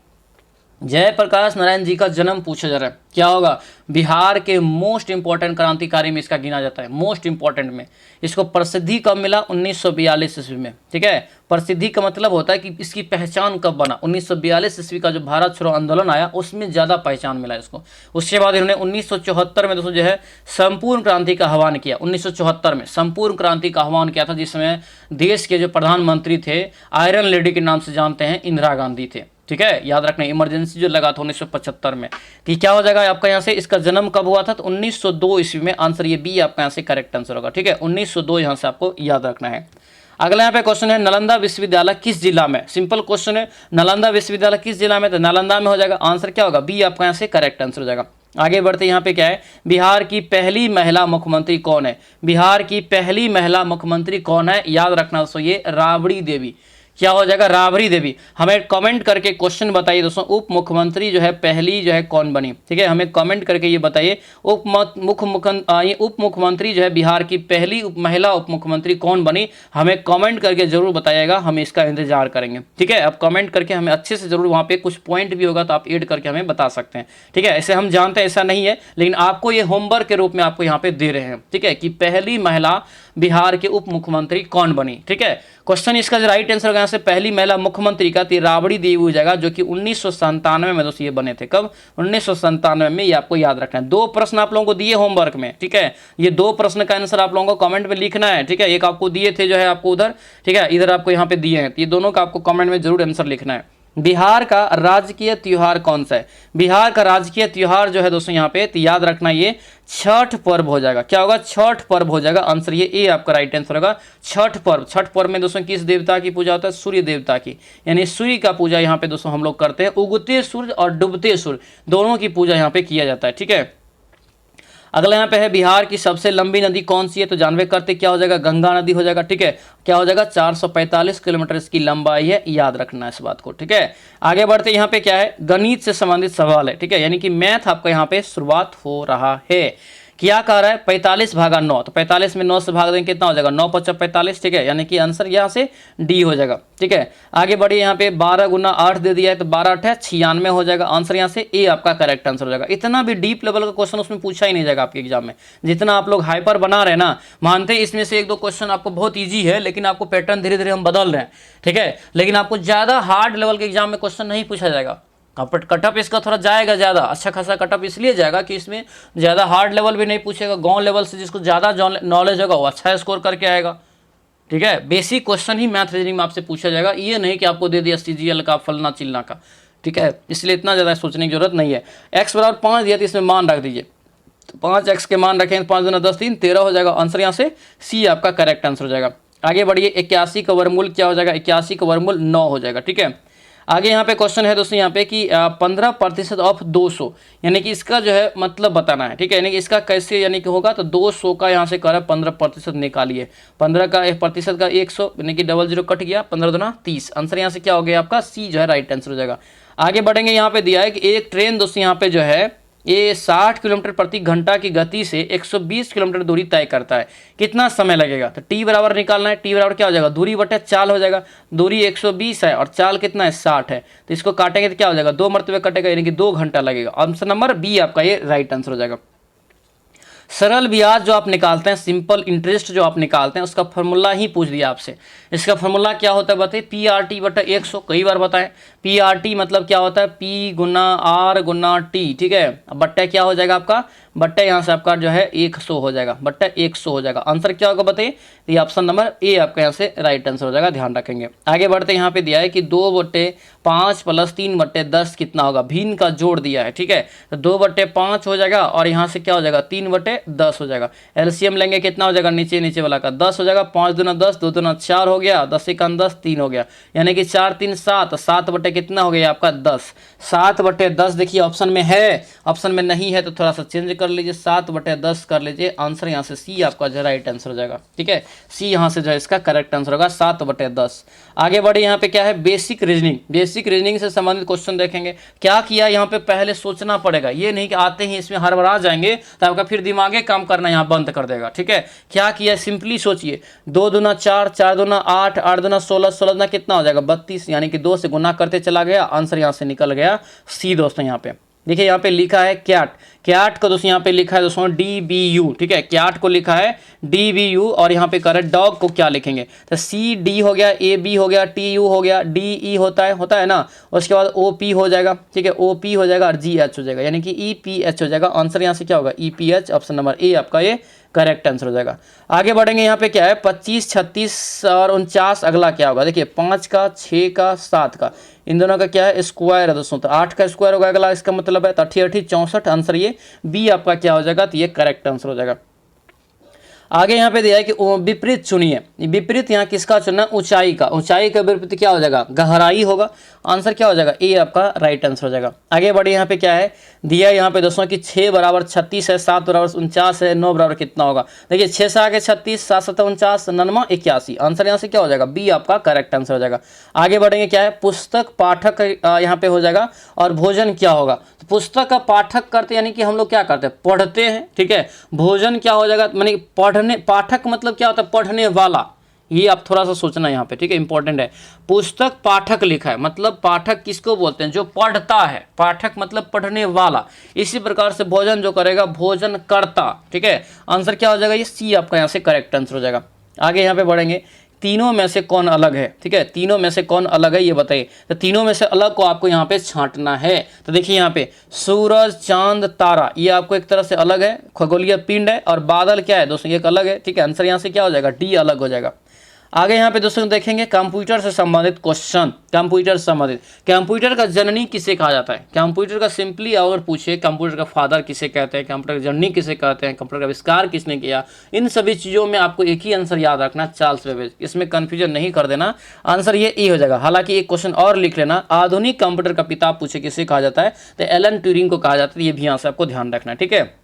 जयप्रकाश नारायण जी का जन्म पूछा जा रहा है, क्या होगा, बिहार के मोस्ट इंपॉर्टेंट क्रांतिकारी में इसका गिना जाता है, मोस्ट इंपॉर्टेंट में। इसको प्रसिद्धि कब मिला, 1942 ईस्वी में, ठीक है। प्रसिद्धि का मतलब होता है कि इसकी पहचान कब बना, 1942 ईस्वी का जो भारत छोड़ो आंदोलन आया उसमें ज्यादा पहचान मिला इसको। उसके बाद इन्होंने 1974 में दोस्तों जो है संपूर्ण क्रांति का आह्वान किया। 1974 में संपूर्ण क्रांति का आह्वान किया था, जिसमें देश के जो प्रधानमंत्री थे, आयरन लेडी के नाम से जानते हैं, इंदिरा गांधी थे, ठीक है। याद रखना, इमरजेंसी जो लगा था 1975 में। तो क्या हो जाएगा आपका यहाँ से, इसका जन्म कब हुआ था, तो 1902 ईस्वी में। आंसर ये बी आपका यहाँ से करेक्ट आंसर होगा, ठीक है। 1902 यहाँ से आपको याद रखना है। अगला यहाँ पे क्वेश्चन है नालंदा विश्वविद्यालय किस जिला में, सिंपल क्वेश्चन है, नालंदा विश्वविद्यालय किस जिला में, तो नालंदा में हो जाएगा, आंसर क्या होगा, बी आपका यहाँ से करेक्ट आंसर हो जाएगा। आगे बढ़ते यहाँ पे क्या है, बिहार की पहली महिला मुख्यमंत्री कौन है, बिहार की पहली महिला मुख्यमंत्री कौन है, याद रखना दोस्तों ये राबड़ी देवी, क्या हो जाएगा, राबड़ी देवी। हमें कमेंट करके क्वेश्चन बताइए दोस्तों, उप मुख्यमंत्री जो है पहली जो है कौन बनी, ठीक है, हमें कमेंट करके ये बताइए उप मुख्यमंत्री जो है बिहार की पहली महिला उप मुख्यमंत्री कौन बनी, हमें कमेंट करके जरूर बताइएगा, हम इसका इंतजार करेंगे, ठीक है। अब कमेंट करके हमें अच्छे से जरूर, वहाँ पे कुछ पॉइंट भी होगा तो आप ऐड करके हमें बता सकते हैं, ठीक है। ऐसे हम जानते हैं ऐसा नहीं है, लेकिन आपको ये होमवर्क के रूप में आपको यहाँ पे दे रहे हैं, ठीक है, कि पहली महिला बिहार के उप मुख्यमंत्री कौन बनी, ठीक है। क्वेश्चन इसका जो राइट आंसर यहाँ से पहली महिला मुख्यमंत्री का राबड़ी देवी हो जाएगा, जो कि 1997 में दोस्तों ये बने थे, कब, 1997 में, ये आपको याद रखना है। 2 प्रश्न आप लोगों को दिए होमवर्क में, ठीक है, ये 2 प्रश्न का आंसर आप लोगों को कमेंट में लिखना है, ठीक है। एक आपको दिए थे जो है आपको उधर, ठीक है, इधर आपको यहाँ पे दिए हैं, ये दोनों का आपको कमेंट में जरूर आंसर लिखना है। बिहार का राजकीय त्योहार कौन सा है, बिहार का राजकीय त्योहार जो है दोस्तों यहाँ पे याद रखना ये छठ पर्व हो जाएगा, क्या होगा, छठ पर्व हो जाएगा, आंसर ये ए आपका राइट आंसर होगा, छठ पर्व। छठ पर्व में दोस्तों किस देवता की पूजा होता है, सूर्य देवता की, यानी सूर्य का पूजा यहाँ पे दोस्तों हम लोग करते हैं, उगते सूर्य और डूबते सूर्य दोनों की पूजा यहाँ पे किया जाता है, ठीक है। अगला यहाँ पे है बिहार की सबसे लंबी नदी कौन सी है, तो जानवे करते क्या हो जाएगा, गंगा नदी हो जाएगा, ठीक है, क्या हो जाएगा, 445 किलोमीटर इसकी लंबाई है, याद रखना इस बात को, ठीक है। आगे बढ़ते यहाँ पे क्या है, गणित से संबंधित सवाल है, ठीक है, यानी कि मैथ आपका यहाँ पे शुरुआत हो रहा है। क्या कह रहा है, 45 भागा 9, तो 45 में 9 से भाग देंगे कितना हो जाएगा, 9 × 5 = 45, ठीक है, यानी कि आंसर यहाँ से डी हो जाएगा, ठीक है। आगे बढ़िए, यहाँ पे 12 × 8 दे दिया है, तो 12 × 8 = 96 हो जाएगा, आंसर यहाँ से ए आपका करेक्ट आंसर हो जाएगा। इतना भी डीप लेवल का क्वेश्चन उसमें पूछा ही नहीं जाएगा आपके एग्जाम में, जितना आप लोग हाइपर बना रहे हैं ना, मानते हैं इसमें से 1-2 क्वेश्चन आपको बहुत ईजी है, लेकिन आपको पैटर्न धीरे धीरे हम बदल रहे हैं, ठीक है, लेकिन आपको ज़्यादा हार्ड लेवल के एग्जाम में क्वेश्चन नहीं पूछा जाएगा, कटअप इसका थोड़ा जाएगा ज़्यादा, अच्छा खासा कटअप इसलिए जाएगा कि इसमें ज़्यादा हार्ड लेवल भी नहीं पूछेगा, गांव लेवल से जिसको ज़्यादा नॉलेज होगा वो अच्छा स्कोर करके आएगा, ठीक है। बेसिक क्वेश्चन ही मैथ रीजनिंग में आपसे पूछा जाएगा, ये नहीं कि आपको दे दिया CGL का फलना चिलना का, ठीक है, इसलिए इतना ज़्यादा सोचने की जरूरत नहीं है। x = 5 दिया तो इसमें मान रख दीजिए, तो 5x के मान रखें, 5 × 10 = 3, 13 हो जाएगा, आंसर यहाँ से सी आपका करेक्ट आंसर हो जाएगा। आगे बढ़िए, 81 का वर्गमूल क्या हो जाएगा, 81 का वर्गमूल 9 हो जाएगा, ठीक है। आगे यहाँ पे क्वेश्चन है दोस्तों यहाँ पे कि 15% ऑफ 200, यानी कि इसका जो है मतलब बताना है, ठीक है, यानी कि इसका कैसे यानी कि होगा, तो 200 का यहाँ से कर 15% निकालिए, 15 का 1% का 100, यानी कि 00 कट गया, 15 दूना 30, आंसर यहाँ से क्या हो गया आपका सी जो है राइट आंसर हो जाएगा। आगे बढ़ेंगे, यहाँ पे दिया है कि एक ट्रेन दोस्तों यहाँ पे जो है ये 60 किलोमीटर प्रति घंटा की गति से 120 किलोमीटर दूरी तय करता है, कितना समय लगेगा, तो टी बराबर निकालना है, टी बराबर क्या हो जाएगा, दूरी बटे चाल हो जाएगा, दूरी 120 है और चाल कितना है 60 है, तो इसको काटेंगे तो क्या हो जाएगा, 2 मरतबे कटेगा, यानी कि 2 घंटा लगेगा, ऑप्शन नंबर बी आपका ये राइट आंसर हो जाएगा। सरल ब्याज जो आप निकालते हैं, सिंपल इंटरेस्ट जो आप निकालते हैं, उसका फॉर्मूला ही पूछ दिया आपसे, इसका फॉर्मूला क्या होता है बताइए, PRT बटा 100, कई बार बताएं, PRT मतलब क्या होता है, P × R × T, ठीक है, अब बट्टा क्या हो जाएगा आपका, बट्टा यहाँ से आपका जो है 100 हो जाएगा, बट्टा 100 हो जाएगा, आंसर क्या होगा बताइए, ये ऑप्शन नंबर ए आपका यहाँ से राइट आंसर हो जाएगा, ध्यान रखेंगे। आगे बढ़ते यहाँ पे दिया है कि 2/5 + 3/10 कितना होगा, भिन्न का जोड़ दिया है, ठीक है, तो 2/5 हो जाएगा और यहाँ से क्या हो जाएगा 3/10 हो जाएगा, एलसीएम लेंगे कितना हो जाएगा, नीचे वाला का 10 हो जाएगा, 5 दूना 10, 2 दूना 4 हो गया, 10 × 10 3 हो गया, यानी कि 4 × 3 = 7, 7 बटे कितना हो गया आपका 10, 7/10 देखिए ऑप्शन में है, ऑप्शन में नहीं है तो थोड़ा सा चेंज कर लीजिए, 7/10 कर लीजिए, आंसर यहाँ से सी आपका जो राइट आंसर हो जाएगा, ठीक है, सी यहाँ से जो है इसका करेक्ट आंसर होगा 7/10। आगे बढ़े, यहाँ पे क्या है, बेसिक रीजनिंग, बेसिक रीजनिंग से संबंधित क्वेश्चन देखेंगे। क्या किया यहाँ पे, पहले सोचना पड़ेगा, ये नहीं कि आते ही इसमें हड़बड़ा जाएंगे तो आपका फिर दिमागे काम करना यहाँ बंद कर देगा, ठीक है। क्या किया, सिंपली सोचिए, 2 दूना 4, 4 दूना 8, 8 दूना 16, 16 दूना कितना हो जाएगा 32, यानी कि 2 से गुना करते चला गया, आंसर यहाँ से निकल गया सी। दोस्तों यहाँ पे देखिए, यहाँ पे लिखा है कैट, कैट को दोस्तों यहाँ पे लिखा है दोस्तों DBU, ठीक है, कैट को लिखा है DBU, और यहाँ पे करें डॉग को क्या लिखेंगे, तो CD हो गया, AB हो गया, TU हो गया, DE होता है ना, उसके बाद OP हो जाएगा, ठीक है, OP हो जाएगा और GH हो जाएगा, यानी कि EPH हो जाएगा, आंसर यहाँ से क्या होगा EPH, ऑप्शन नंबर ए आपका ये करेक्ट आंसर हो जाएगा। आगे बढ़ेंगे, यहाँ पे क्या है 25, 36 और 49, अगला क्या होगा देखिए, 5 का, 6 का, 7 का, इन दोनों का क्या है स्क्वायर है दोस्तों, तो 8 का स्क्वायर होगा अगला, इसका मतलब है 8 × 8 = 64, आंसर ये बी आपका क्या हो जाएगा, तो ये करेक्ट आंसर हो जाएगा। आगे यहाँ पे दिया है कि विपरीत चुनिए। विपरीत यहाँ किसका चुनना, ऊंचाई का। ऊंचाई का विपरीत क्या हो जाएगा, गहराई होगा। आंसर क्या हो जाएगा, ए आपका राइट आंसर हो जाएगा। आगे बढ़े, यहाँ पे क्या है दिया है यहाँ पे दोस्तों कि 6 बराबर 36 है, 7 बराबर 49 है, 9 बराबर कितना होगा। देखिए 6 से आगे 36, 7 7 49, 9 81। आंसर यहाँ से क्या हो जाएगा, बी आपका करेक्ट आंसर हो जाएगा। आगे बढ़ेंगे, क्या है पुस्तक पाठक यहाँ पे हो जाएगा, और भोजन क्या होगा। तो पुस्तक का पाठक करते यानी कि हम लोग क्या करते हैं, पढ़ते हैं, ठीक है। भोजन क्या हो जाएगा, मानी पढ़ने, पाठक मतलब क्या होता है, पढ़ने वाला। ये आप थोड़ा सा सोचना यहाँ पे, ठीक है, इंपॉर्टेंट है। पुस्तक पाठक लिखा है, मतलब पाठक किसको बोलते हैं, जो पढ़ता है। पाठक मतलब पढ़ने वाला। इसी प्रकार से भोजन जो करेगा, भोजन करता, ठीक है। आंसर क्या हो जाएगा, ये सी आपका यहाँ से करेक्ट आंसर हो जाएगा। आगे यहाँ पे बढ़ेंगे, तीनों में से कौन अलग है, ठीक है। तीनों में से कौन अलग है ये बताइए। तो तीनों में से अलग को आपको यहाँ पे छांटना है। तो देखिए यहाँ पे सूरज, चांद, तारा, ये आपको एक तरह से अलग है, खगोलीय पिंड है। और बादल क्या है दोस्तों, एक अलग है, ठीक है। आंसर यहाँ से क्या हो जाएगा, डी अलग हो जाएगा। आगे यहाँ पे दोस्तों देखेंगे कंप्यूटर से संबंधित क्वेश्चन। कंप्यूटर से संबंधित, कंप्यूटर का जननी किसे कहा जाता है। कंप्यूटर का सिंपली अगर पूछे, कंप्यूटर का फादर किसे कहते हैं, कंप्यूटर का जननी किसे कहते हैं, कंप्यूटर का आविष्कार किसने किया, इन सभी चीज़ों में आपको एक ही आंसर याद रखना, चार्ल्स बेबेज। इसमें कन्फ्यूजन नहीं कर देना, आंसर ये ई हो जाएगा। हालांकि एक क्वेश्चन और लिख लेना, आधुनिक कंप्यूटर का पिता पूछे किसे कहा जाता है, तो एलन ट्यूरिंग को कहा जाता है। ये भी यहाँ से आपको ध्यान रखना है, ठीक है।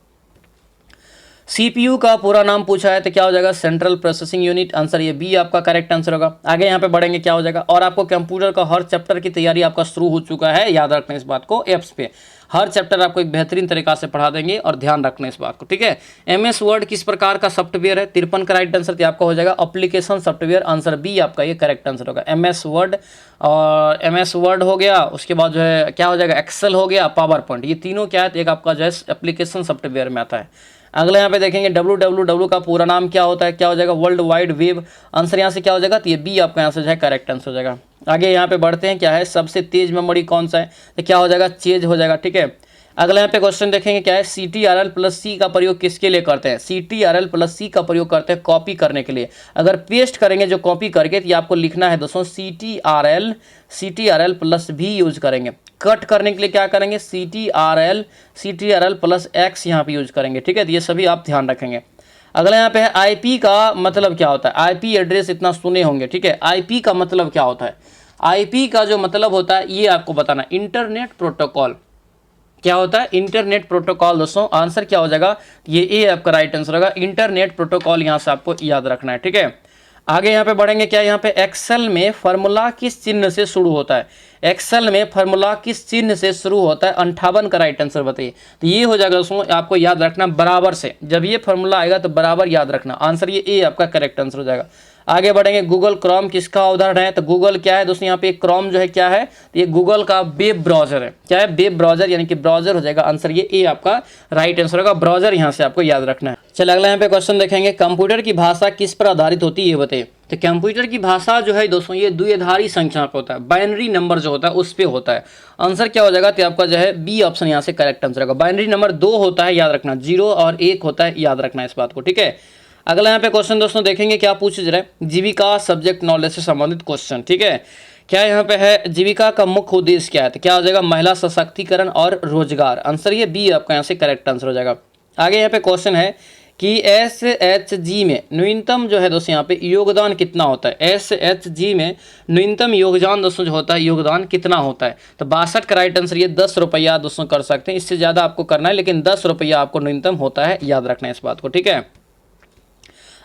सीपीयू का पूरा नाम पूछा है तो क्या हो जाएगा, सेंट्रल प्रोसेसिंग यूनिट। आंसर ये बी आपका करेक्ट आंसर होगा। आगे यहाँ पे बढ़ेंगे, क्या हो जाएगा, और आपको कंप्यूटर का हर चैप्टर की तैयारी आपका शुरू हो चुका है, याद रखना इस बात को। एप्स पे हर चैप्टर आपको एक बेहतरीन तरीका से पढ़ा देंगे, और ध्यान रखना इस बात को, ठीक है। एमएस वर्ड किस प्रकार का सॉफ्टवेयर है, 53 का राइट आंसर आपका हो जाएगा एप्लीकेशन सॉफ्टवेयर। आंसर बी आपका ये करेक्ट आंसर होगा। एमएस वर्ड, और एमएस वर्ड हो गया, उसके बाद जो है क्या हो जाएगा, एक्सेल हो गया, पावर पॉइंट, ये तीनों क्या है, एक आपका जो है एप्लीकेशन सॉफ्टवेयर में आता है। अगले यहाँ पे देखेंगे www का पूरा नाम क्या होता है, क्या हो जाएगा, वर्ल्ड वाइड वेब। आंसर यहाँ से क्या हो जाएगा, तो ये बी आपका यहाँ से जो है करेक्ट आंसर हो जाएगा। आगे यहाँ पे बढ़ते हैं, क्या है सबसे तेज मेमोरी कौन सा है, तो क्या हो जाएगा, चेज हो जाएगा, ठीक है। अगला यहाँ पे क्वेश्चन देखेंगे, क्या है CTRL+C का प्रयोग किसके लिए करते हैं। CTRL+C का प्रयोग करते हैं कॉपी करने के लिए। अगर पेस्ट करेंगे जो कॉपी करके, तो ये आपको लिखना है दोस्तों CTRL+V यूज करेंगे। कट करने के लिए क्या करेंगे, CTRL+X यहाँ पे यूज करेंगे, ठीक है। तो ये सभी आप ध्यान रखेंगे। अगला यहाँ पे है IP का मतलब क्या होता है। IP एड्रेस इतना सुने होंगे, ठीक है। IP का मतलब क्या होता है, IP का जो मतलब होता है ये आपको बताना, इंटरनेट प्रोटोकॉल। क्या होता है, इंटरनेट प्रोटोकॉल। दोस्तों आंसर क्या हो जाएगा, ये ए आपका राइट आंसर होगा। इंटरनेट प्रोटोकॉल यहाँ से आपको याद रखना है, ठीक है। आगे यहाँ पे बढ़ेंगे, क्या यहाँ पे एक्सेल में फॉर्मूला किस चिन्ह से शुरू होता है। एक्सेल में फॉर्मूला किस चिन्ह से शुरू होता है, 58 का राइट आंसर बताइए। तो ये हो जाएगा दोस्तों, आपको याद रखना बराबर से, जब ये फॉर्मूला आएगा तो बराबर याद रखना। आंसर ये ए आपका करेक्ट आंसर हो जाएगा। आगे बढ़ेंगे, गूगल क्रोम किसका उदाहरण है, तो गूगल क्या है दोस्तों, यहाँ पे क्रोम जो है क्या है, तो ये गूगल का वेब ब्राउजर है। क्या है, वेब ब्राउजर यानी कि ब्राउजर हो जाएगा। आंसर ये ए आपका राइट आंसर होगा, ब्राउजर यहाँ से आपको याद रखना है। चलिए अगला यहाँ पे क्वेश्चन देखेंगे, कंप्यूटर की भाषा किस पर आधारित होती है ये बताइए। तो कंप्यूटर की भाषा जो है दोस्तों, ये द्विआधारी संख्या पे होता है, बाइनरी नंबर जो होता है उस पे होता है। आंसर क्या हो जाएगा, तो आपका जो है बी ऑप्शन यहाँ से करेक्ट आंसर होगा। बाइनरी नंबर 2 होता है, याद रखना, 0 और 1 होता है, याद रखना इस बात को, ठीक है। अगला यहाँ पे क्वेश्चन दोस्तों देखेंगे, क्या पूछ रहा है, जीविका सब्जेक्ट नॉलेज से संबंधित क्वेश्चन, ठीक है। क्या यहाँ पे है, जीविका का मुख्य उद्देश्य क्या है, तो क्या हो जाएगा, महिला सशक्तिकरण और रोजगार। आंसर ये बी आपका यहाँ से करेक्ट आंसर हो जाएगा। आगे यहाँ पे क्वेश्चन है कि SHG में न्यूनतम जो है दोस्तों यहाँ पे योगदान कितना होता है। SHG में न्यूनतम योगदान दोस्तों जो होता है, योगदान कितना होता है, तो 62 का राइट आंसर ये 10 रुपया दोस्तों कर सकते हैं। इससे ज़्यादा आपको करना है, लेकिन 10 रुपया आपको न्यूनतम होता है, याद रखना है इस बात को, ठीक है।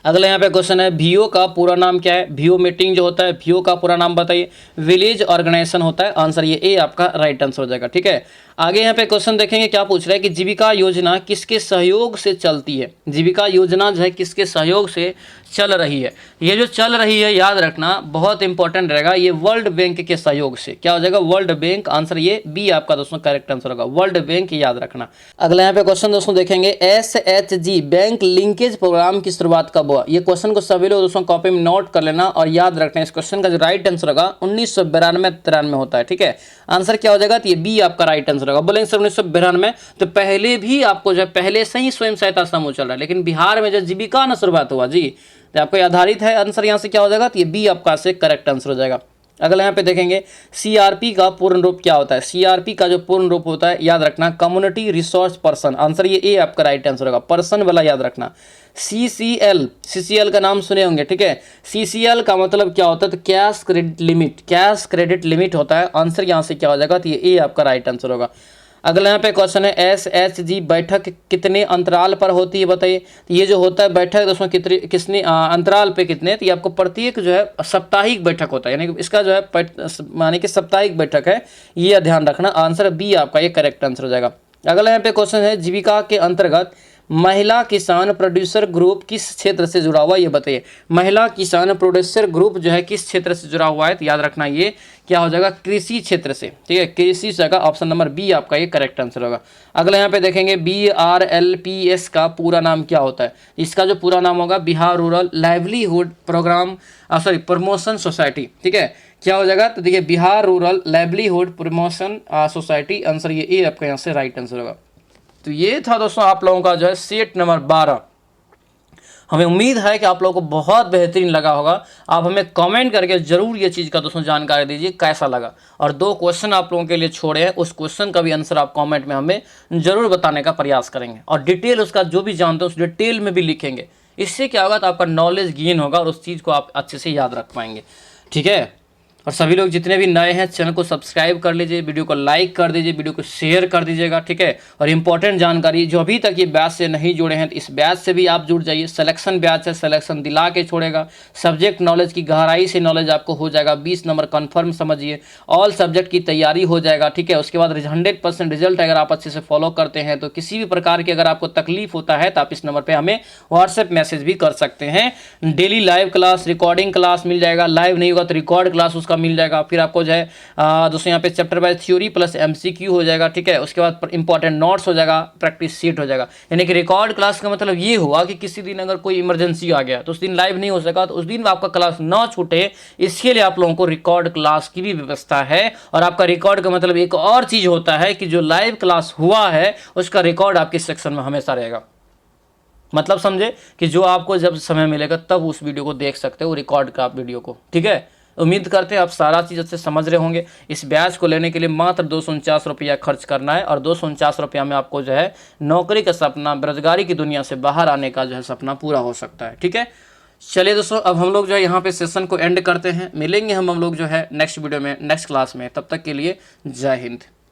अगला यहाँ पे क्वेश्चन है, VO का पूरा नाम क्या है। VO मीटिंग जो होता है, VO का पूरा नाम बताइए। विलेज ऑर्गेनाइजेशन होता है। आंसर ये ए आपका राइट आंसर हो जाएगा, ठीक है। आगे यहाँ पे क्वेश्चन देखेंगे, क्या पूछ रहा है कि जीविका योजना किसके सहयोग से चलती है। जीविका योजना जो है किसके सहयोग से चल रही है। ये जो चल रही है याद रखना बहुत इंपॉर्टेंट रहेगा, ये वर्ल्ड बैंक के सहयोग से। क्या हो जाएगा, वर्ल्ड बैंक। आंसर ये बी आपका दोस्तों करेक्ट आंसर होगा, वर्ल्ड बैंक, याद रखना। अगला यहाँ पे क्वेश्चन दोस्तों देखेंगे, SHG बैंक लिंकेज प्रोग्राम की शुरुआत कब हुआ। ये क्वेश्चन को सभी लोग दोस्तों कॉपी में नोट कर लेना और याद रखना। इस क्वेश्चन का जो राइट आंसर होगा 1992-93 होता है, ठीक है। आंसर क्या हो जाएगा, तो ये बी आपका राइट आंसर होगा। बोलेंगे सर 1992 तो पहले भी आपको जो पहले से ही स्वयं सहायता समूह चल रहा है, लेकिन बिहार में जो जीविका न शुरुआत हुआ जी, तो आपको आधारित है। आंसर यहाँ से क्या हो जाएगा, तो ये बी आपका से करेक्ट आंसर हो जाएगा। अगला यहाँ पे देखेंगे सीआरपी का पूर्ण रूप क्या होता है। सीआरपी का जो पूर्ण रूप होता है याद रखना कम्युनिटी रिसोर्स पर्सन, आंसर ये ए आपका राइट आंसर होगा, पर्सन वाला याद रखना। सीसीएल का नाम सुने होंगे, ठीक है। सीसीएल का मतलब क्या होता है, तो cash credit limit, cash credit limit होता है। आंसर यहाँ से क्या हो जाएगा, तो ये ए आपका राइट आंसर होगा। अगला यहाँ पे क्वेश्चन है एसएचजी बैठक कितने अंतराल पर होती है बताइए। तो ये जो होता है बैठक दोस्तों कितने अंतराल पे कितने, तो ये आपको प्रत्येक जो है साप्ताहिक बैठक होता है, यानी कि इसका जो है माने कि साप्ताहिक बैठक है, ये ध्यान रखना। आंसर बी आपका ये करेक्ट आंसर हो जाएगा। अगला यहाँ पे क्वेश्चन है जीविका के अंतर्गत महिला किसान प्रोड्यूसर ग्रुप किस क्षेत्र से जुड़ा हुआ है, ये बताइए। महिला किसान प्रोड्यूसर ग्रुप जो है किस क्षेत्र से जुड़ा हुआ है, तो याद रखना ये क्या हो जाएगा, कृषि क्षेत्र से, ठीक है, कृषि से जाएगा। ऑप्शन नंबर बी आपका ये करेक्ट आंसर होगा। अगला यहाँ पे देखेंगे BRLPS का पूरा नाम क्या होता है। इसका जो पूरा नाम होगा Bihar rural livelihood programme promotion society, ठीक है, क्या हो जाएगा, तो देखिए Bihar rural livelihood promotion society, answer ये ए आपका यहाँ से राइट आंसर होगा। तो ये था दोस्तों आप लोगों का जो है सेट नंबर 12। हमें उम्मीद है कि आप लोगों को बहुत बेहतरीन लगा होगा। आप हमें कमेंट करके जरूर ये चीज़ का दोस्तों जानकारी दीजिए कैसा लगा। और 2 क्वेश्चन आप लोगों के लिए छोड़े हैं, उस क्वेश्चन का भी आंसर आप कमेंट में हमें जरूर बताने का प्रयास करेंगे, और डिटेल उसका जो भी जानते हो उस डिटेल में भी लिखेंगे। इससे क्या होगा, तो आपका नॉलेज गेन होगा और उस चीज़ को आप अच्छे से याद रख पाएंगे, ठीक है। और सभी लोग जितने भी नए हैं चैनल को सब्सक्राइब कर लीजिए, वीडियो को लाइक कर दीजिए, वीडियो को शेयर कर दीजिएगा, ठीक है। और इंपॉर्टेंट जानकारी जो अभी तक ये बैच से नहीं जुड़े हैं तो इस बैच से भी आप जुड़ जाइए। सिलेक्शन बैच है, सिलेक्शन दिला के छोड़ेगा। सब्जेक्ट नॉलेज की गहराई से नॉलेज आपको हो जाएगा, 20 नंबर कन्फर्म समझिए। ऑल सब्जेक्ट की तैयारी हो जाएगा, ठीक है। उसके बाद 100% रिजल्ट अगर आप अच्छे से फॉलो करते हैं तो किसी भी प्रकार की अगर आपको तकलीफ होता है तो आप इस नंबर पर हमें व्हाट्सएप मैसेज भी कर सकते हैं। Daily live class, recording class मिल जाएगा, लाइव नहीं होगा तो रिकॉर्ड क्लास उसका मिल जाएगा। फिर आपको जो है दोस्तों यहाँ पे chapter wise theory plus MCQ हो जाएगा, ठीक है। उसके बाद इंपॉर्टेंट नोट्स हो जाएगा, प्रैक्टिस शीट हो जाएगा। यानी कि रिकॉर्ड क्लास का मतलब ये हुआ कि किसी दिन अगर कोई इमरजेंसी आ गया तो उस दिन लाइव नहीं हो सका, तो उस दिन आपका क्लास ना छूटे, इसके लिए आप लोगों को रिकॉर्ड क्लास की भी व्यवस्था है। और आपका रिकॉर्ड का मतलब एक और चीज होता है कि जो लाइव क्लास हुआ है उसका रिकॉर्ड आपके सेक्शन में हमेशा रहेगा। मतलब समझे कि जो आपको जब समय मिलेगा तब उस वीडियो को देख सकते हो, रिकॉर्ड का आप वीडियो को, ठीक है। उम्मीद करते हैं आप सारा चीज़ अच्छे समझ रहे होंगे। इस बैच को लेने के लिए मात्र 249 रुपया खर्च करना है, और 249 रुपया में आपको जो है नौकरी का सपना, बेरोजगारी की दुनिया से बाहर आने का जो है सपना पूरा हो सकता है, ठीक है। चलिए दोस्तों, अब हम लोग जो है यहाँ पे सेशन को एंड करते हैं। मिलेंगे हम लोग जो है नेक्स्ट वीडियो में, नेक्स्ट क्लास में। तब तक के लिए जय हिंद।